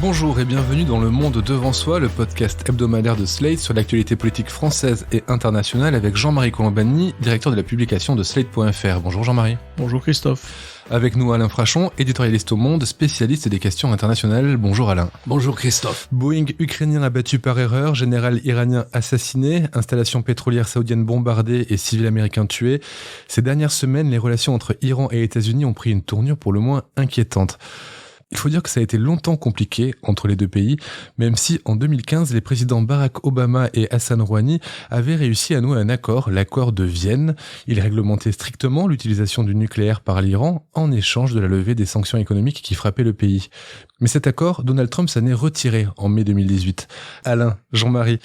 Bonjour et bienvenue dans Le Monde Devant Soi, le podcast hebdomadaire de Slate sur l'actualité politique française et internationale avec Jean-Marie Colombani, directeur de la publication de Slate.fr. Bonjour Jean-Marie. Bonjour Christophe. Avec nous Alain Frachon, éditorialiste au Monde, spécialiste des questions internationales. Bonjour Alain. Bonjour Christophe. Boeing ukrainien abattu par erreur, général iranien assassiné, installation pétrolière saoudienne bombardée et civils américains tués. Ces dernières semaines, les relations entre Iran et États-Unis ont pris une tournure pour le moins inquiétante. Il faut dire que ça a été longtemps compliqué entre les deux pays, même si en 2015, les présidents Barack Obama et Hassan Rouhani avaient réussi à nouer un accord, l'accord de Vienne. Il réglementait strictement l'utilisation du nucléaire par l'Iran en échange de la levée des sanctions économiques qui frappaient le pays. Mais cet accord, Donald Trump s'en est retiré en mai 2018. Alain, Jean-Marie,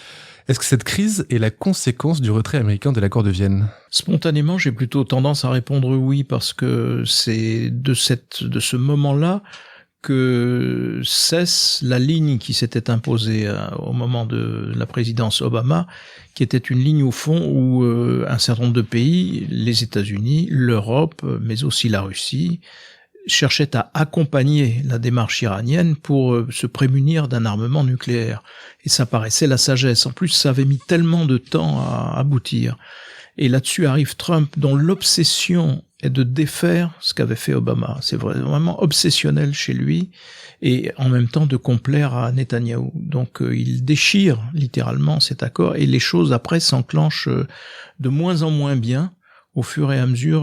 est-ce que cette crise est la conséquence du retrait américain de l'accord de Vienne ? Spontanément, j'ai plutôt tendance à répondre oui, parce que c'est de ce moment-là que cesse la ligne qui s'était imposée au moment de la présidence Obama, qui était une ligne au fond où un certain nombre de pays, les États-Unis, l'Europe, mais aussi la Russie, cherchaient à accompagner la démarche iranienne pour se prémunir d'un armement nucléaire. Et ça paraissait la sagesse. En plus, ça avait mis tellement de temps à aboutir. Et là-dessus arrive Trump, dont l'obsession est de défaire ce qu'avait fait Obama. C'est vraiment obsessionnel chez lui, et en même temps de complaire à Netanyahou. Donc il déchire littéralement cet accord, et les choses après s'enclenchent de moins en moins bien au fur et à mesure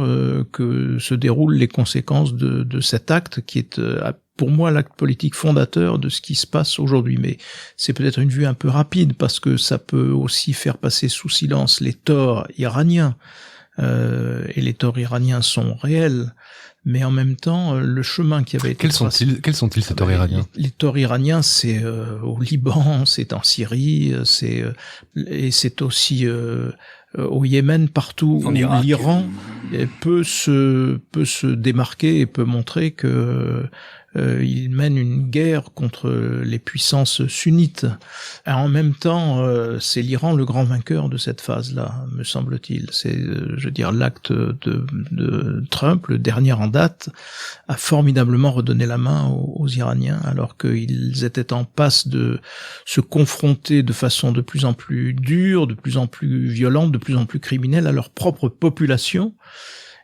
que se déroulent les conséquences de cet acte qui est pour moi l'acte politique fondateur de ce qui se passe aujourd'hui. Mais c'est peut-être une vue un peu rapide, parce que ça peut aussi faire passer sous silence les torts iraniens, et les torts iraniens sont réels, mais en même temps, le chemin qui avait été tracé... Quels sont-ils ces torts iraniens ? Les torts iraniens, c'est au Liban, c'est en Syrie, et c'est aussi au Yémen, partout où l'Iran peut se démarquer et peut montrer que il mène une guerre contre les puissances sunnites. Et en même temps, c'est l'Iran le grand vainqueur de cette phase-là, me semble-t-il. C'est, l'acte de Trump, le dernier en date, a formidablement redonné la main aux Iraniens, alors qu'ils étaient en passe de se confronter de façon de plus en plus dure, de plus en plus violente, de plus en plus criminelle à leur propre population.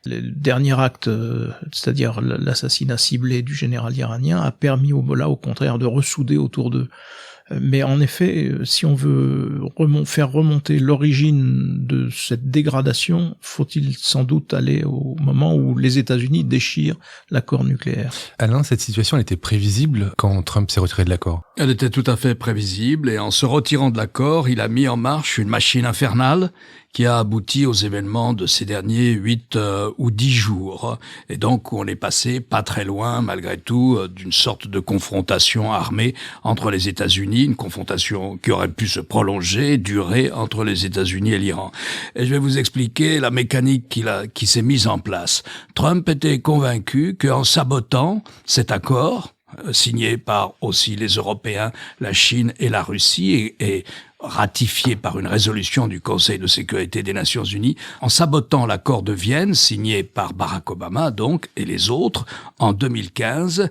Le dernier acte, c'est-à-dire l'assassinat ciblé du général iranien, a permis au contraire de ressouder autour d'eux. Mais en effet, si on veut faire remonter l'origine de cette dégradation, faut-il sans doute aller au moment où les États-Unis déchirent l'accord nucléaire. Alain, cette situation elle était prévisible quand Trump s'est retiré de l'accord ? Elle était tout à fait prévisible, et en se retirant de l'accord, il a mis en marche une machine infernale qui a abouti aux événements de ces derniers 8 ou 10 jours. Et donc, on est passé pas très loin, malgré tout, d'une sorte de confrontation armée entre les États-Unis, une confrontation qui aurait pu se prolonger, durer entre les États-Unis et l'Iran. Et je vais vous expliquer la mécanique qui s'est mise en place. Trump était convaincu qu'en sabotant cet accord, signé par aussi les Européens, la Chine et la Russie, et ratifié par une résolution du Conseil de sécurité des Nations Unies, en sabotant l'accord de Vienne, signé par Barack Obama, donc, et les autres, en 2015,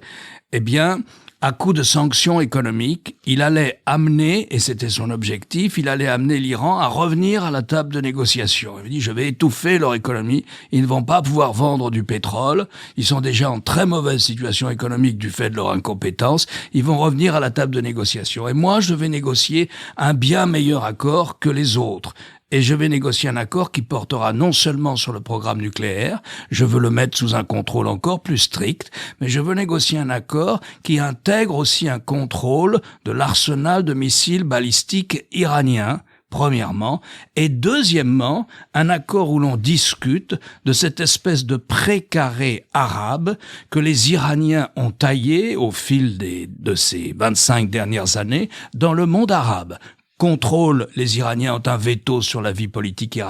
eh bien, à coup de sanctions économiques, il allait amener, et c'était son objectif, il allait amener l'Iran à revenir à la table de négociation. Il dit, je vais étouffer leur économie, ils ne vont pas pouvoir vendre du pétrole, ils sont déjà en très mauvaise situation économique du fait de leur incompétence, ils vont revenir à la table de négociation. Et moi, je vais négocier un bien meilleur accord que les autres. Et je vais négocier un accord qui portera non seulement sur le programme nucléaire, je veux le mettre sous un contrôle encore plus strict, mais je veux négocier un accord qui intègre aussi un contrôle de l'arsenal de missiles balistiques iraniens, premièrement, et deuxièmement, un accord où l'on discute de cette espèce de précaré arabe que les Iraniens ont taillé au fil de ces 25 dernières années dans le monde arabe. Les Iraniens ont un veto sur la vie politique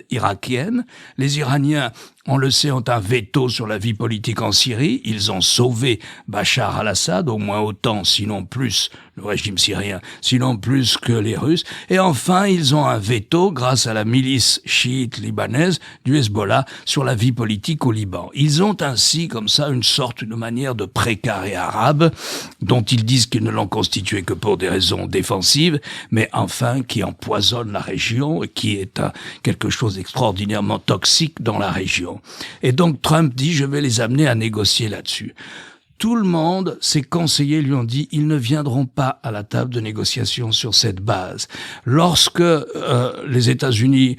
irakienne. Les Iraniens on le sait, ont un veto sur la vie politique en Syrie. Ils ont sauvé Bachar al-Assad, au moins autant, sinon plus, le régime syrien, sinon plus que les Russes. Et enfin, ils ont un veto, grâce à la milice chiite libanaise du Hezbollah, sur la vie politique au Liban. Ils ont ainsi, comme ça, une manière de précaré arabe, dont ils disent qu'ils ne l'ont constitué que pour des raisons défensives, mais enfin, qui empoisonne la région, et qui est quelque chose d'extraordinairement toxique dans la région. Et donc Trump dit, je vais les amener à négocier là-dessus. Tout le monde, ses conseillers lui ont dit, ils ne viendront pas à la table de négociation sur cette base. Lorsque les États-Unis,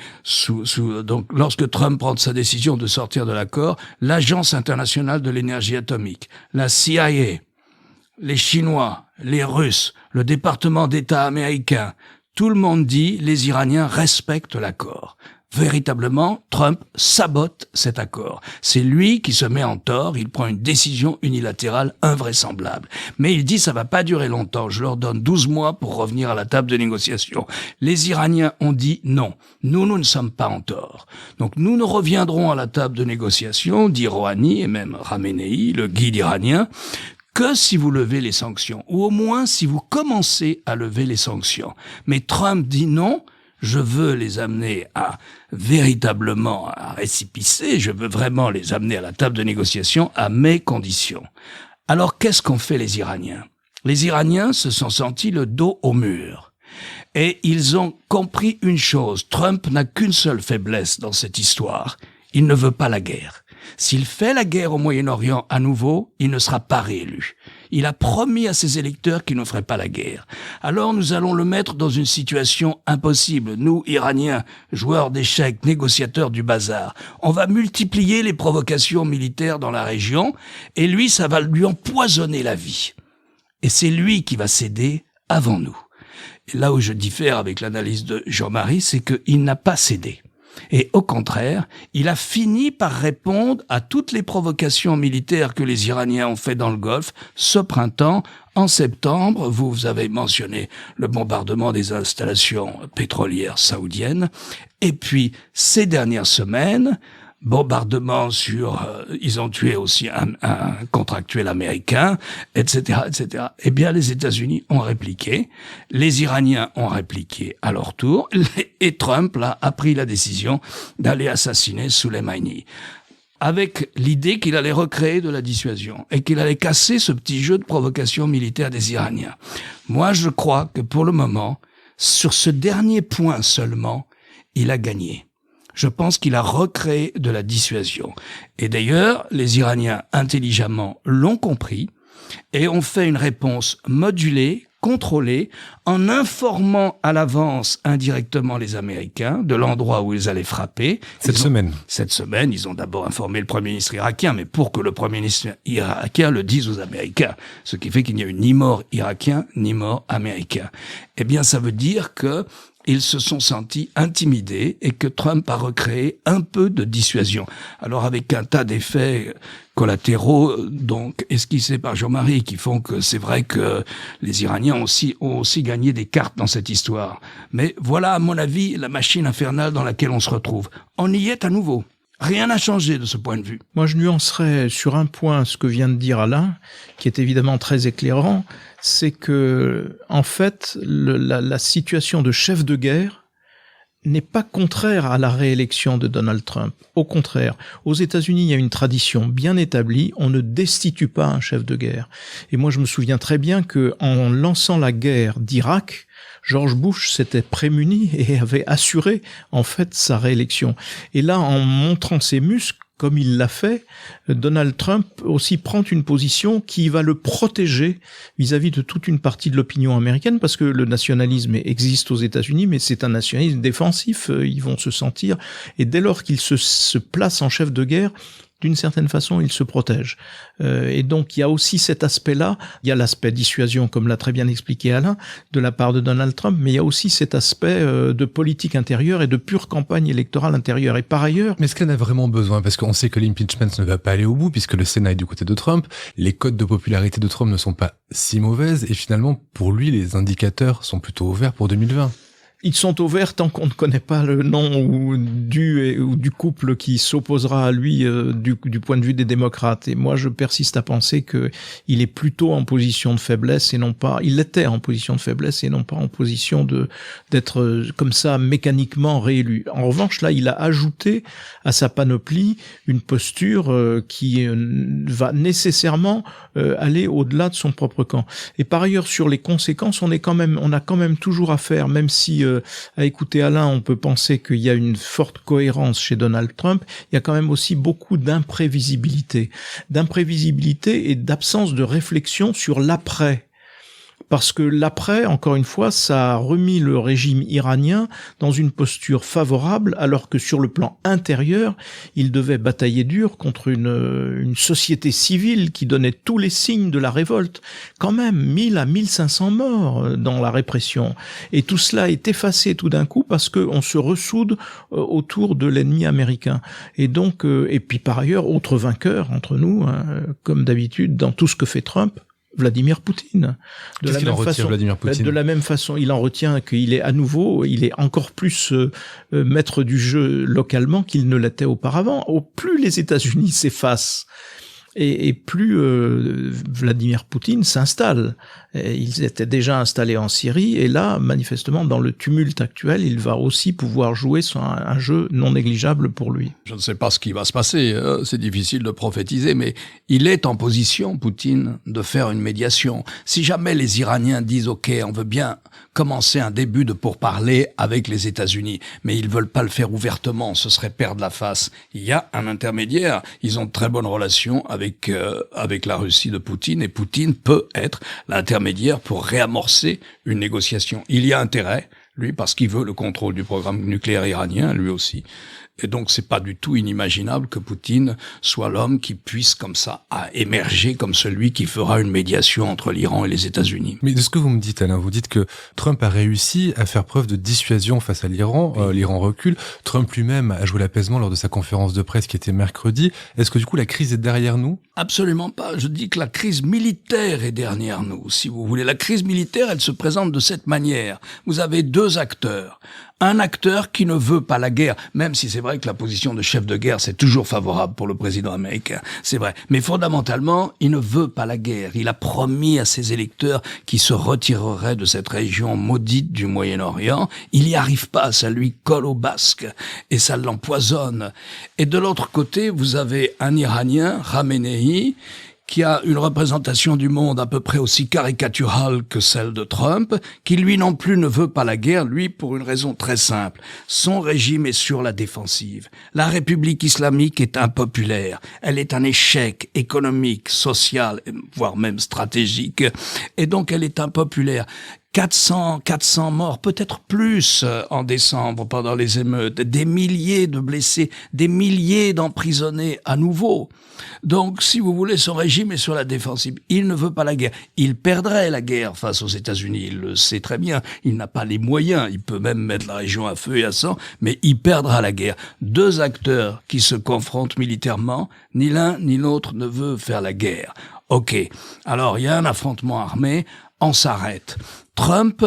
lorsque Trump prend sa décision de sortir de l'accord, l'Agence internationale de l'énergie atomique, la CIA, les Chinois, les Russes, le département d'État américain, tout le monde dit, les Iraniens respectent l'accord. Véritablement, Trump sabote cet accord. C'est lui qui se met en tort, il prend une décision unilatérale invraisemblable. Mais il dit, ça va pas durer longtemps, je leur donne 12 mois pour revenir à la table de négociation. Les Iraniens ont dit non, nous ne sommes pas en tort. Donc nous ne reviendrons à la table de négociation, dit Rouhani et même Khamenei, le guide iranien, que si vous levez les sanctions, ou au moins si vous commencez à lever les sanctions. Mais Trump dit non, je veux les amener à véritablement à récipicer, je veux vraiment les amener à la table de négociation à mes conditions. Alors qu'est-ce qu'ont fait les Iraniens? Les Iraniens se sont sentis le dos au mur. Et ils ont compris une chose, Trump n'a qu'une seule faiblesse dans cette histoire, il ne veut pas la guerre. S'il fait la guerre au Moyen-Orient à nouveau, il ne sera pas réélu. Il a promis à ses électeurs qu'il ne ferait pas la guerre. Alors nous allons le mettre dans une situation impossible. Nous, Iraniens, joueurs d'échecs, négociateurs du bazar, on va multiplier les provocations militaires dans la région et lui, ça va lui empoisonner la vie. Et c'est lui qui va céder avant nous. Et là où je diffère avec l'analyse de Jean-Marie, c'est qu'il n'a pas cédé. Et au contraire, il a fini par répondre à toutes les provocations militaires que les Iraniens ont fait dans le Golfe ce printemps. En septembre, vous avez mentionné le bombardement des installations pétrolières saoudiennes. Et puis, ces dernières semaines, bombardement sur, ils ont tué aussi un contractuel américain, etc., etc. Eh bien, les États-Unis ont répliqué, les Iraniens ont répliqué à leur tour, et Trump là a pris la décision d'aller assassiner Soleimani, avec l'idée qu'il allait recréer de la dissuasion et qu'il allait casser ce petit jeu de provocation militaire des Iraniens. Moi, je crois que pour le moment, sur ce dernier point seulement, il a gagné. Je pense qu'il a recréé de la dissuasion. Et d'ailleurs, les Iraniens intelligemment l'ont compris et ont fait une réponse modulée, contrôlée, en informant à l'avance indirectement les Américains de l'endroit où ils allaient frapper. Cette semaine, ils ont d'abord informé le Premier ministre irakien, mais pour que le Premier ministre irakien le dise aux Américains. Ce qui fait qu'il n'y a eu ni mort irakien, ni mort américain. Eh bien, ça veut dire que ils se sont sentis intimidés et que Trump a recréé un peu de dissuasion. Alors avec un tas d'effets collatéraux, donc esquissés par Jean-Marie, qui font que c'est vrai que les Iraniens ont aussi gagné des cartes dans cette histoire. Mais voilà, à mon avis, la machine infernale dans laquelle on se retrouve. On y est à nouveau. Rien n'a changé de ce point de vue. Moi, je nuancerais sur un point ce que vient de dire Alain, qui est évidemment très éclairant, c'est que, en fait, la situation de chef de guerre n'est pas contraire à la réélection de Donald Trump. Au contraire, aux États-Unis, il y a une tradition bien établie, on ne destitue pas un chef de guerre. Et moi, je me souviens très bien que, en lançant la guerre d'Irak, George Bush s'était prémuni et avait assuré, en fait, sa réélection. Et là, en montrant ses muscles, comme il l'a fait, Donald Trump aussi prend une position qui va le protéger vis-à-vis de toute une partie de l'opinion américaine, parce que le nationalisme existe aux États-Unis, mais c'est un nationalisme défensif, ils vont se sentir, et dès lors qu'il se place en chef de guerre, d'une certaine façon, il se protège. Et donc, il y a aussi cet aspect-là. Il y a l'aspect dissuasion, comme l'a très bien expliqué Alain, de la part de Donald Trump, mais il y a aussi cet aspect de politique intérieure et de pure campagne électorale intérieure. Et par ailleurs... Mais est-ce qu'elle en a vraiment besoin? Parce qu'on sait que l'impeachment ne va pas aller au bout, puisque le Sénat est du côté de Trump. Les codes de popularité de Trump ne sont pas si mauvaises. Et finalement, pour lui, les indicateurs sont plutôt ouverts pour 2020. Ils sont ouverts tant qu'on ne connaît pas le nom ou du couple qui s'opposera à lui du point de vue des démocrates. Et moi, je persiste à penser que il est plutôt en position de faiblesse et non pas. Il était en position de faiblesse et non pas en position d'être comme ça mécaniquement réélu. En revanche, là, il a ajouté à sa panoplie une posture qui va nécessairement aller au-delà de son propre camp. Et par ailleurs, sur les conséquences, on a quand même toujours à faire, même si à écouter Alain, on peut penser qu'il y a une forte cohérence chez Donald Trump, il y a quand même aussi beaucoup d'imprévisibilité et d'absence de réflexion sur l'après. Parce que l'après, encore une fois, ça a remis le régime iranien dans une posture favorable, alors que sur le plan intérieur, il devait batailler dur contre une société civile qui donnait tous les signes de la révolte. Quand même, 1000 à 1500 morts dans la répression. Et tout cela est effacé tout d'un coup parce qu'on se ressoude autour de l'ennemi américain. Et donc, et puis par ailleurs, autre vainqueur entre nous, comme d'habitude, dans tout ce que fait Trump, Vladimir Poutine. Qu'est-ce qu'il en retire, Vladimir Poutine ? De la même façon, il en retient qu'il est à nouveau, il est encore plus maître du jeu localement qu'il ne l'était auparavant. Au plus les États-Unis s'effacent et plus Vladimir Poutine s'installe. Ils étaient déjà installés en Syrie et là, manifestement, dans le tumulte actuel, il va aussi pouvoir jouer sur un jeu non négligeable pour lui. Je ne sais pas ce qui va se passer, c'est difficile de prophétiser, mais il est en position, Poutine, de faire une médiation. Si jamais les Iraniens disent « Ok, on veut bien commencer un début de pourparlers avec les États-Unis », mais ils veulent pas le faire ouvertement, ce serait perdre la face. Il y a un intermédiaire, ils ont de très bonnes relations avec la Russie de Poutine, et Poutine peut être l'intermédiaire pour réamorcer une négociation. Il y a intérêt, lui, parce qu'il veut le contrôle du programme nucléaire iranien, lui aussi. Et donc, c'est pas du tout inimaginable que Poutine soit l'homme qui puisse, comme ça, émerger comme celui qui fera une médiation entre l'Iran et les États-Unis. Mais de ce que vous me dites, Alain, vous dites que Trump a réussi à faire preuve de dissuasion face à l'Iran. L'Iran recule. Trump lui-même a joué l'apaisement lors de sa conférence de presse qui était mercredi. Est-ce que du coup, la crise est derrière nous ? Absolument pas. Je dis que la crise militaire est derrière nous, si vous voulez. La crise militaire, elle se présente de cette manière. Vous avez deux acteurs. Un acteur qui ne veut pas la guerre, même si c'est vrai que la position de chef de guerre, c'est toujours favorable pour le président américain, c'est vrai. Mais fondamentalement, il ne veut pas la guerre. Il a promis à ses électeurs qu'il se retirerait de cette région maudite du Moyen-Orient. Il n'y arrive pas, ça lui colle au basque et ça l'empoisonne. Et de l'autre côté, vous avez un Iranien, Khamenei, qui a une représentation du monde à peu près aussi caricaturale que celle de Trump, qui lui non plus ne veut pas la guerre, lui pour une raison très simple. Son régime est sur la défensive. La République islamique est impopulaire. Elle est un échec économique, social, voire même stratégique, et donc elle est impopulaire. 400 morts, peut-être plus en décembre pendant les émeutes, des milliers de blessés, des milliers d'emprisonnés à nouveau. Donc, si vous voulez, son régime est sur la défensive. Il ne veut pas la guerre. Il perdrait la guerre face aux États-Unis. Il le sait très bien. Il n'a pas les moyens. Il peut même mettre la région à feu et à sang, mais il perdra la guerre. Deux acteurs qui se confrontent militairement, ni l'un ni l'autre ne veut faire la guerre. Ok. Alors, il y a un affrontement armé. On s'arrête. Trump,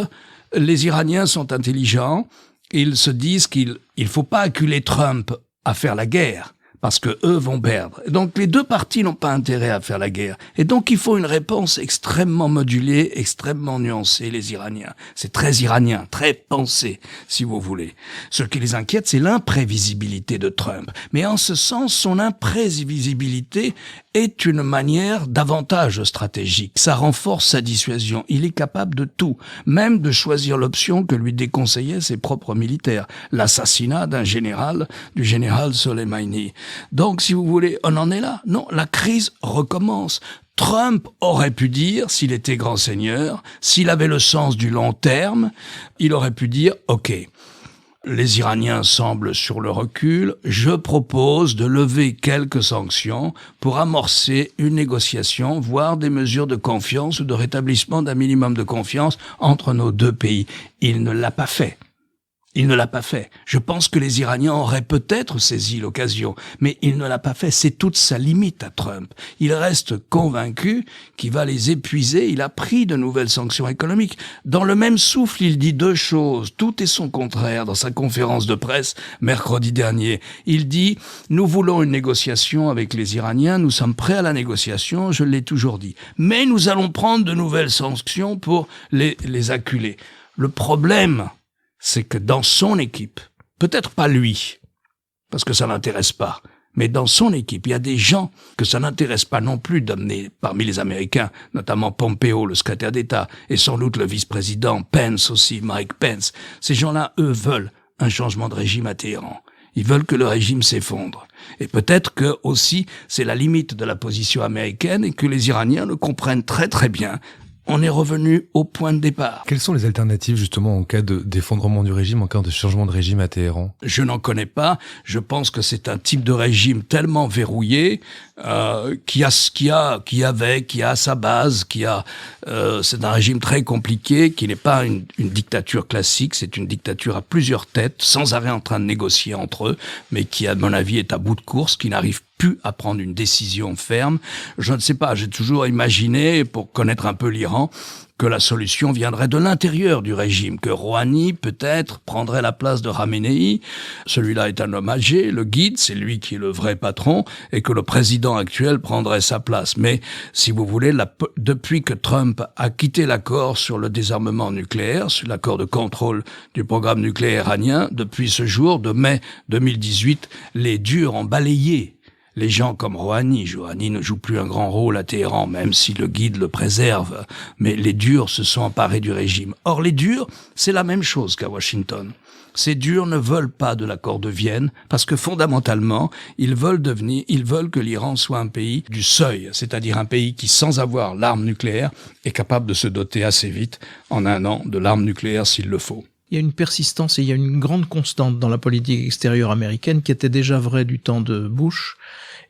les Iraniens sont intelligents. Ils se disent qu'il faut pas acculer Trump à faire la guerre, parce que eux vont perdre. Et donc les deux parties n'ont pas intérêt à faire la guerre. Et donc il faut une réponse extrêmement modulée, extrêmement nuancée, les Iraniens. C'est très iranien, très pensé, si vous voulez. Ce qui les inquiète, c'est l'imprévisibilité de Trump. Mais en ce sens, son imprévisibilité est une manière d'avantage stratégique. Ça renforce sa dissuasion. Il est capable de tout, même de choisir l'option que lui déconseillaient ses propres militaires. L'assassinat du général Soleimani. Donc, si vous voulez, on en est là. Non, la crise recommence. Trump aurait pu dire, s'il était grand seigneur, s'il avait le sens du long terme, il aurait pu dire, OK, les Iraniens semblent sur le recul, je propose de lever quelques sanctions pour amorcer une négociation, voire des mesures de confiance ou de rétablissement d'un minimum de confiance entre nos deux pays. Il ne l'a pas fait. Il ne l'a pas fait. Je pense que les Iraniens auraient peut-être saisi l'occasion, mais il ne l'a pas fait. C'est toute sa limite à Trump. Il reste convaincu qu'il va les épuiser. Il a pris de nouvelles sanctions économiques. Dans le même souffle, il dit deux choses. Tout est son contraire dans sa conférence de presse mercredi dernier. Il dit « Nous voulons une négociation avec les Iraniens. Nous sommes prêts à la négociation. Je l'ai toujours dit. Mais nous allons prendre de nouvelles sanctions pour les acculer. » Le problème, c'est que dans son équipe, peut-être pas lui, parce que ça l'intéresse pas, mais dans son équipe, il y a des gens que ça n'intéresse pas non plus d'amener parmi les Américains, notamment Pompeo, le secrétaire d'État, et sans doute le vice-président Pence aussi, Mike Pence. Ces gens-là, eux, veulent un changement de régime à Téhéran. Ils veulent que le régime s'effondre. Et peut-être que aussi, c'est la limite de la position américaine et que les Iraniens le comprennent très très bien. On est revenu au point de départ. Quelles sont les alternatives justement en cas d'effondrement du régime, en cas de changement de régime à Téhéran? Je n'en connais pas. Je pense que c'est un type de régime tellement verrouillé qui a sa base, c'est un régime très compliqué, qui n'est pas une dictature classique. C'est une dictature à plusieurs têtes, sans arrêt en train de négocier entre eux, mais qui, à mon avis, est à bout de course, qui n'arrive plus à prendre une décision ferme. Je ne sais pas, j'ai toujours imaginé, pour connaître un peu l'Iran, que la solution viendrait de l'intérieur du régime, que Rouhani, peut-être, prendrait la place de Khamenei. Celui-là est un homme âgé, le guide, c'est lui qui est le vrai patron, et que le président actuel prendrait sa place. Mais, si vous voulez, depuis que Trump a quitté l'accord sur le désarmement nucléaire, sur l'accord de contrôle du programme nucléaire iranien, depuis ce jour de mai 2018, les durs ont balayé les gens comme Rouhani. Rouhani ne joue plus un grand rôle à Téhéran, même si le guide le préserve. Mais les durs se sont emparés du régime. Or, les durs, c'est la même chose qu'à Washington. Ces durs ne veulent pas de l'accord de Vienne, parce que fondamentalement, ils veulent que l'Iran soit un pays du seuil, c'est-à-dire un pays qui, sans avoir l'arme nucléaire, est capable de se doter assez vite, en un an, de l'arme nucléaire s'il le faut. Il y a une persistance et il y a une grande constante dans la politique extérieure américaine qui était déjà vraie du temps de Bush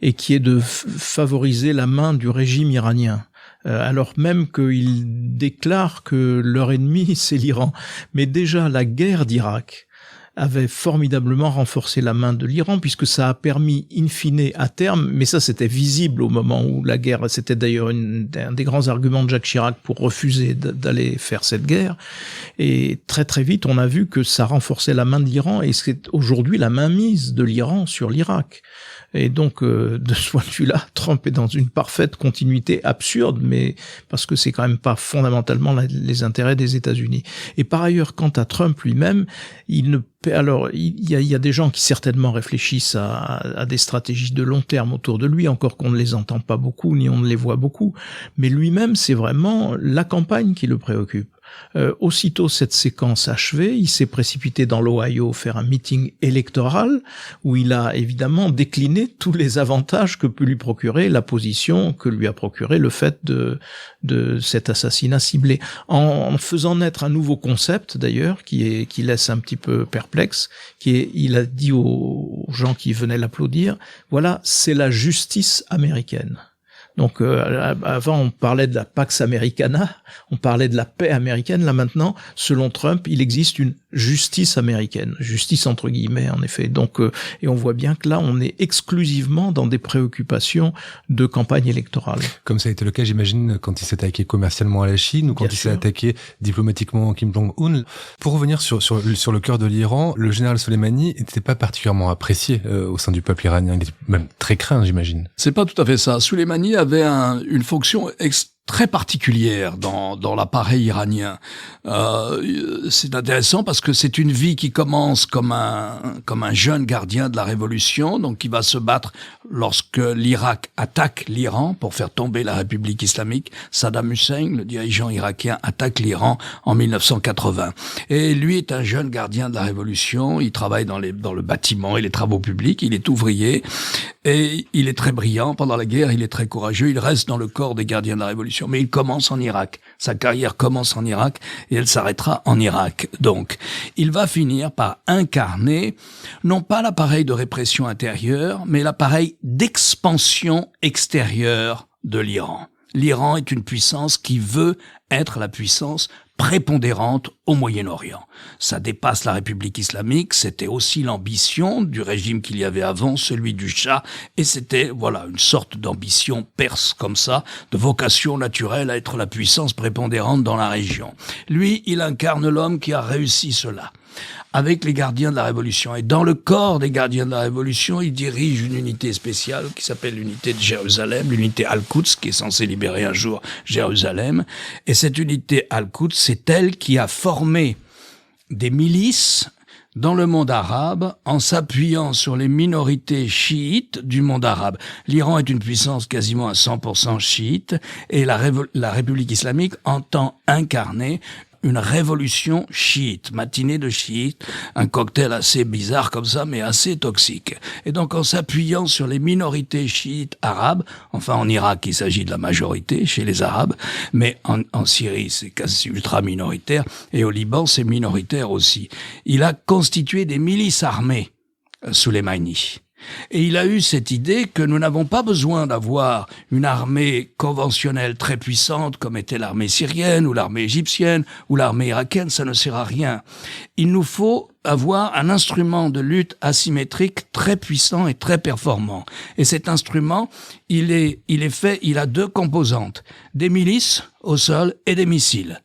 et qui est de favoriser la main du régime iranien. Alors même qu'il déclare que leur ennemi, c'est l'Iran. Mais déjà, la guerre d'Irak avait formidablement renforcé la main de l'Iran, puisque ça a permis, in fine, à terme, mais ça c'était visible au moment où la guerre, c'était d'ailleurs un des grands arguments de Jacques Chirac pour refuser d'aller faire cette guerre, et très très vite on a vu que ça renforçait la main de l'Iran, et c'est aujourd'hui la mainmise de l'Iran sur l'Irak. Et donc, de ce point de vue-là, Trump est dans une parfaite continuité absurde, mais parce que c'est quand même pas fondamentalement les intérêts des États-Unis. Et par ailleurs, quant à Trump lui-même, il y a des gens qui certainement réfléchissent à des stratégies de long terme autour de lui, encore qu'on ne les entend pas beaucoup, ni on ne les voit beaucoup. Mais lui-même, c'est vraiment la campagne qui le préoccupe. Aussitôt cette séquence achevée, il s'est précipité dans l'Ohio faire un meeting électoral où il a évidemment décliné tous les avantages que peut lui procurer la position que lui a procuré le fait de cet assassinat ciblé, en faisant naître un nouveau concept d'ailleurs qui laisse un petit peu perplexe, il a dit aux gens qui venaient l'applaudir, voilà, c'est la justice américaine. Donc avant on parlait de la Pax Americana, on parlait de la paix américaine. Là maintenant, selon Trump, il existe une justice américaine, justice entre guillemets en effet. Donc et on voit bien que là on est exclusivement dans des préoccupations de campagne électorale. Comme ça a été le cas, j'imagine, quand il s'est attaqué commercialement à la Chine ou quand il s'est attaqué diplomatiquement à Kim Jong-un. Pour revenir sur le cœur de l'Iran, le général Soleimani n'était pas particulièrement apprécié au sein du peuple iranien. Il était même très craint, j'imagine. C'est pas tout à fait ça. Soleimani avait une fonction très particulière dans l'appareil iranien. C'est intéressant parce que c'est une vie qui commence comme un jeune gardien de la révolution, donc qui va se battre lorsque l'Irak attaque l'Iran pour faire tomber la République islamique. Saddam Hussein, le dirigeant irakien, attaque l'Iran en 1980. Et lui est un jeune gardien de la révolution, il travaille dans le bâtiment et les travaux publics, il est ouvrier et il est très brillant. Pendant la guerre, il est très courageux, il reste dans le corps des gardiens de la révolution. Mais il commence en Irak. Sa carrière commence en Irak et elle s'arrêtera en Irak. Donc, il va finir par incarner non pas l'appareil de répression intérieure, mais l'appareil d'expansion extérieure de l'Iran. L'Iran est une puissance qui veut être la puissance prépondérante au Moyen-Orient. Ça dépasse la République islamique, c'était aussi l'ambition du régime qu'il y avait avant, celui du Shah, et c'était, une sorte d'ambition perse comme ça, de vocation naturelle à être la puissance prépondérante dans la région. Lui, il incarne l'homme qui a réussi cela, avec les gardiens de la Révolution. Et dans le corps des gardiens de la Révolution, il dirige une unité spéciale qui s'appelle l'unité de Jérusalem, l'unité Al-Quds, qui est censée libérer un jour Jérusalem. Et cette unité Al-Quds, c'est elle qui a formé des milices dans le monde arabe en s'appuyant sur les minorités chiites du monde arabe. L'Iran est une puissance quasiment à 100% chiite et la République islamique entend incarner une révolution chiite, matinée de chiites, un cocktail assez bizarre comme ça, mais assez toxique. Et donc, en s'appuyant sur les minorités chiites arabes, enfin en Irak, il s'agit de la majorité chez les Arabes, mais en Syrie, c'est quasi ultra minoritaire, et au Liban, c'est minoritaire aussi. Il a constitué des milices armées Soleimani. Et il a eu cette idée que nous n'avons pas besoin d'avoir une armée conventionnelle très puissante comme était l'armée syrienne ou l'armée égyptienne ou l'armée irakienne, ça ne sert à rien. Il nous faut avoir un instrument de lutte asymétrique très puissant et très performant. Et cet instrument, il a deux composantes, des milices au sol et des missiles.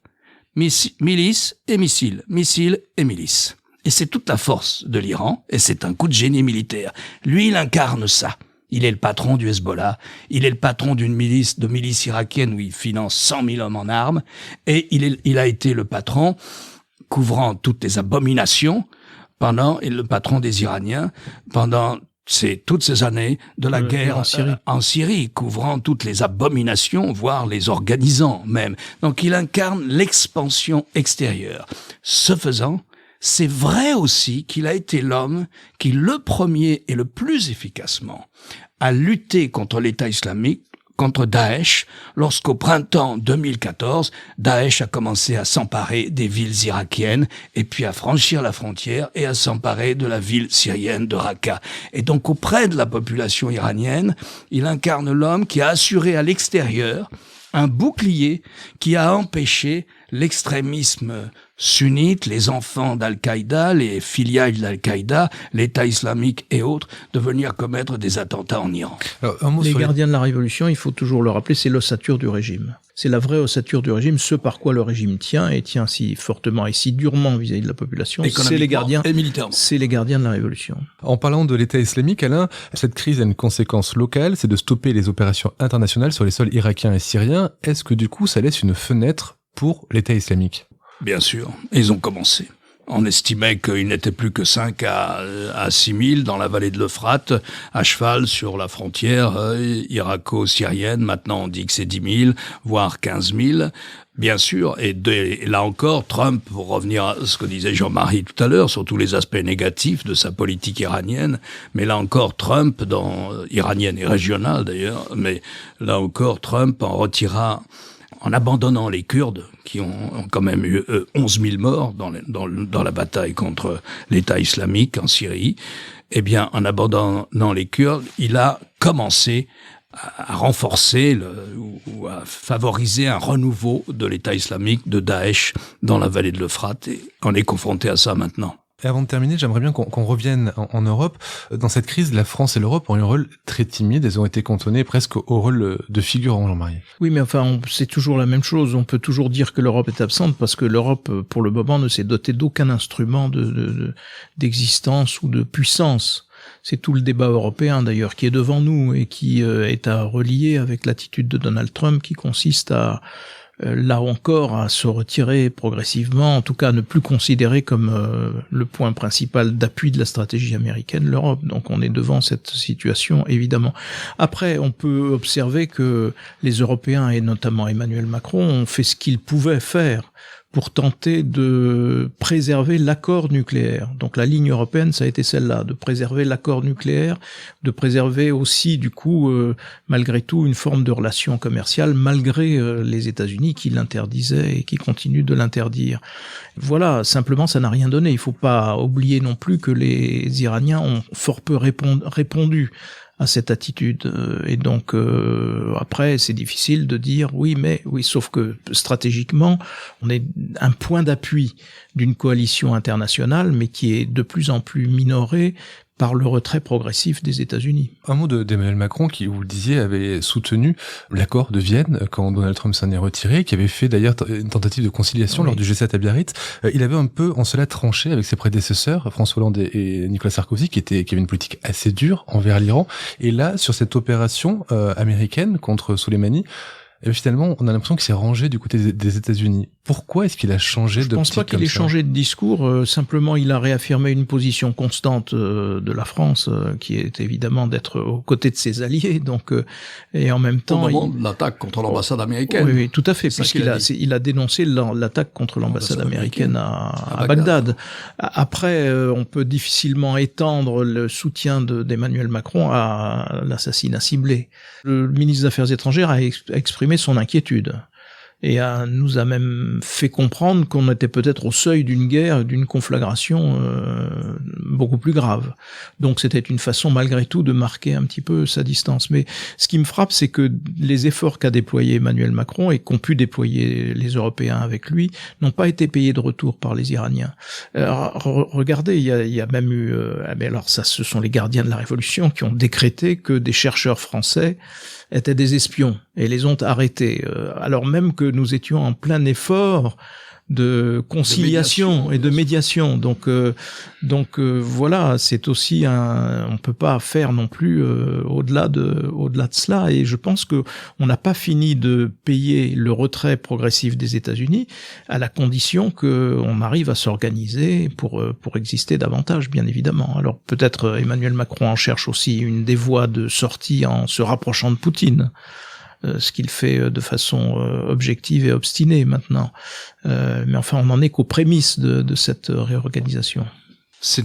Milices et missiles, missiles et milices. Et c'est toute la force de l'Iran, et c'est un coup de génie militaire. Lui, il incarne ça. Il est le patron du Hezbollah, il est le patron d'une milice irakienne où il finance 100 000 hommes en armes, et il a été le patron couvrant toutes les abominations et le patron des Iraniens pendant toutes ces années de la guerre en Syrie, couvrant toutes les abominations, voire les organisant même. Donc il incarne l'expansion extérieure. Ce faisant, c'est vrai aussi qu'il a été l'homme qui, le premier et le plus efficacement, a lutté contre l'État islamique, contre Daesh, lorsqu'au printemps 2014, Daesh a commencé à s'emparer des villes irakiennes et puis à franchir la frontière et à s'emparer de la ville syrienne de Raqqa. Et donc auprès de la population iranienne, il incarne l'homme qui a assuré à l'extérieur un bouclier qui a empêché l'extrémisme sunnite, les enfants d'Al-Qaïda, les filiales d'Al-Qaïda, l'État islamique et autres, de venir commettre des attentats en Iran. Alors, les gardiens de la Révolution, il faut toujours le rappeler, c'est l'ossature du régime. C'est la vraie ossature du régime, ce par quoi le régime tient, et tient si fortement et si durement vis-à-vis de la population. C'est les gardiens, et militairement. C'est les gardiens de la Révolution. En parlant de l'État islamique, Alain, cette crise a une conséquence locale, c'est de stopper les opérations internationales sur les sols irakiens et syriens. Est-ce que du coup, ça laisse une fenêtre pour l'État islamique? Bien sûr, ils ont commencé. On estimait qu'il n'était plus que 5 à 6 000 dans la vallée de l'Euphrate, à cheval sur la frontière irako-syrienne. Maintenant, on dit que c'est 10 000, voire 15 000. Bien sûr, et là encore, Trump, pour revenir à ce que disait Jean-Marie tout à l'heure, sur tous les aspects négatifs de sa politique iranienne, mais là encore, Trump, iranienne et régionale d'ailleurs, mais là encore, Trump en abandonnant les Kurdes, qui ont quand même eu 11 000 morts dans la bataille contre l'État islamique en Syrie, eh bien, en abandonnant les Kurdes, il a commencé à renforcer ou à favoriser un renouveau de l'État islamique, de Daesh, dans la vallée de l'Euphrate, et on est confronté à ça maintenant. Et avant de terminer, j'aimerais bien qu'on revienne en Europe. Dans cette crise, la France et l'Europe ont eu un rôle très timide. Elles ont été cantonnées presque au rôle de figurant, Jean-Marie. Oui, mais enfin, c'est toujours la même chose. On peut toujours dire que l'Europe est absente parce que l'Europe, pour le moment, ne s'est dotée d'aucun instrument d'existence ou de puissance. C'est tout le débat européen, d'ailleurs, qui est devant nous et qui est à relier avec l'attitude de Donald Trump qui consiste à là encore à se retirer progressivement, en tout cas à ne plus considérer comme le point principal d'appui de la stratégie américaine l'Europe. Donc on est devant cette situation, évidemment. Après, on peut observer que les Européens, et notamment Emmanuel Macron, ont fait ce qu'ils pouvaient faire pour tenter de préserver l'accord nucléaire. Donc la ligne européenne, ça a été celle-là, de préserver l'accord nucléaire, de préserver aussi, du coup, malgré tout, une forme de relation commerciale, malgré les États-Unis qui l'interdisaient et qui continuent de l'interdire. Voilà, simplement, ça n'a rien donné. Il faut pas oublier non plus que les Iraniens ont fort peu répondu à cette attitude. Et donc après, c'est difficile de dire oui, sauf que stratégiquement, on est un point d'appui d'une coalition internationale, mais qui est de plus en plus minorée par le retrait progressif des États-Unis. Un mot d'Emmanuel Macron qui, vous le disiez, avait soutenu l'accord de Vienne quand Donald Trump s'en est retiré, qui avait fait d'ailleurs une tentative de conciliation lors du G7 à Biarritz. Il avait un peu en cela tranché avec ses prédécesseurs, François Hollande et Nicolas Sarkozy, qui avaient une politique assez dure envers l'Iran. Et là, sur cette opération américaine contre Soleimani, et finalement, on a l'impression qu'il s'est rangé du côté des États-Unis. Pourquoi est-ce qu'il a changé de pense pas qu'il ait changé de discours. Simplement, il a réaffirmé une position constante de la France, qui est évidemment d'être aux côtés de ses alliés. Donc, et en même temps, au moment de l'attaque contre l'ambassade américaine. Oui, tout à fait, puisqu'il a dénoncé l'attaque contre l'ambassade américaine à Bagdad. Après, on peut difficilement étendre le soutien d'Emmanuel Macron à l'assassinat ciblé. Le ministre des Affaires étrangères a exprimé son inquiétude et nous a même fait comprendre qu'on était peut-être au seuil d'une guerre, d'une conflagration beaucoup plus grave. Donc c'était une façon malgré tout de marquer un petit peu sa distance. Mais ce qui me frappe, c'est que les efforts qu'a déployé Emmanuel Macron et qu'ont pu déployer les Européens avec lui n'ont pas été payés de retour par les Iraniens. Alors, regardez, il y a même eu... alors ça, ce sont les gardiens de la Révolution qui ont décrété que des chercheurs français étaient des espions et les ont arrêtés, alors même que nous étions en plein effort de conciliation et de médiation. Donc voilà, c'est aussi on peut pas faire non plus au-delà de cela. Et je pense que on n'a pas fini de payer le retrait progressif des États-Unis à la condition que on arrive à s'organiser pour exister davantage, bien évidemment. Alors peut-être Emmanuel Macron en cherche aussi une des voies de sortie en se rapprochant de Poutine. Ce qu'il fait de façon objective et obstinée maintenant. Mais enfin, on n'en est qu'aux prémices de cette réorganisation. C'est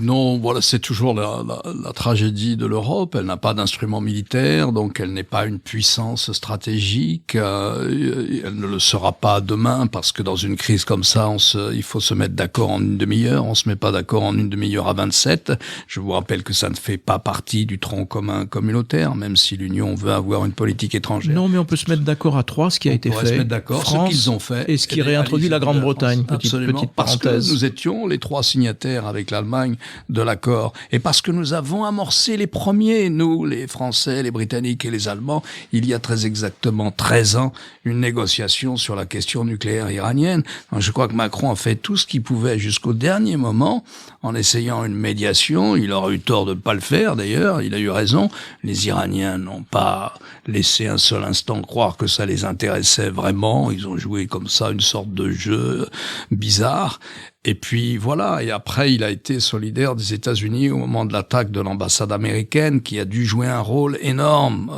toujours la tragédie de l'Europe. Elle n'a pas d'instrument militaire, donc elle n'est pas une puissance stratégique. Elle ne le sera pas demain, parce que dans une crise comme ça, il faut se mettre d'accord en une demi-heure. On se met pas d'accord en une demi-heure à 27. Je vous rappelle que ça ne fait pas partie du tronc commun communautaire, même si l'Union veut avoir une politique étrangère. Non, mais on peut se mettre d'accord à 3, ce qui a été fait. On pourrait se mettre d'accord, France, ce qu'ils ont fait. Et ce qui réintroduit la Grande-Bretagne, petite parenthèse. Parce que nous étions les 3 signataires avec l'Allemagne de l'accord, et parce que nous avons amorcé les premiers, nous, les Français, les Britanniques et les Allemands, il y a très exactement 13 ans, une négociation sur la question nucléaire iranienne. Donc, je crois que Macron a fait tout ce qu'il pouvait jusqu'au dernier moment, en essayant une médiation. Il aurait eu tort de ne pas le faire, d'ailleurs, il a eu raison. Les Iraniens n'ont pas laissé un seul instant croire que ça les intéressait vraiment. Ils ont joué comme ça une sorte de jeu bizarre. Et puis voilà, et après il a été solidaire des États-Unis au moment de l'attaque de l'ambassade américaine, qui a dû jouer un rôle énorme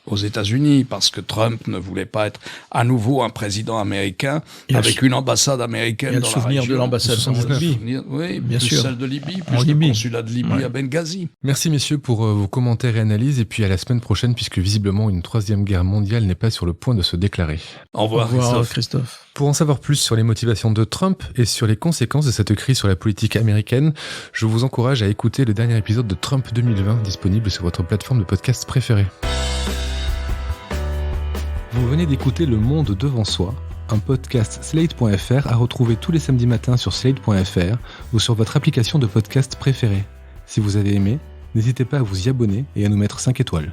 aux États-Unis, parce que Trump ne voulait pas être à nouveau un président américain avec une ambassade américaine dans la région. Il y a le souvenir de l'ambassade en Libye. Oui, bien plus sûr. Celle de Libye, plus le consulat de Libye à Benghazi. Merci messieurs pour vos commentaires et analyses, et puis à la semaine prochaine, puisque visiblement une 3e guerre mondiale n'est pas sur le point de se déclarer. Au revoir Christophe. Pour en savoir plus sur les motivations de Trump et sur les conséquences de cette crise sur la politique américaine, je vous encourage à écouter le dernier épisode de Trump 2020 disponible sur votre plateforme de podcast préférée. Vous venez d'écouter Le Monde Devant Soi, un podcast Slate.fr à retrouver tous les samedis matins sur Slate.fr ou sur votre application de podcast préférée. Si vous avez aimé, n'hésitez pas à vous y abonner et à nous mettre 5 étoiles.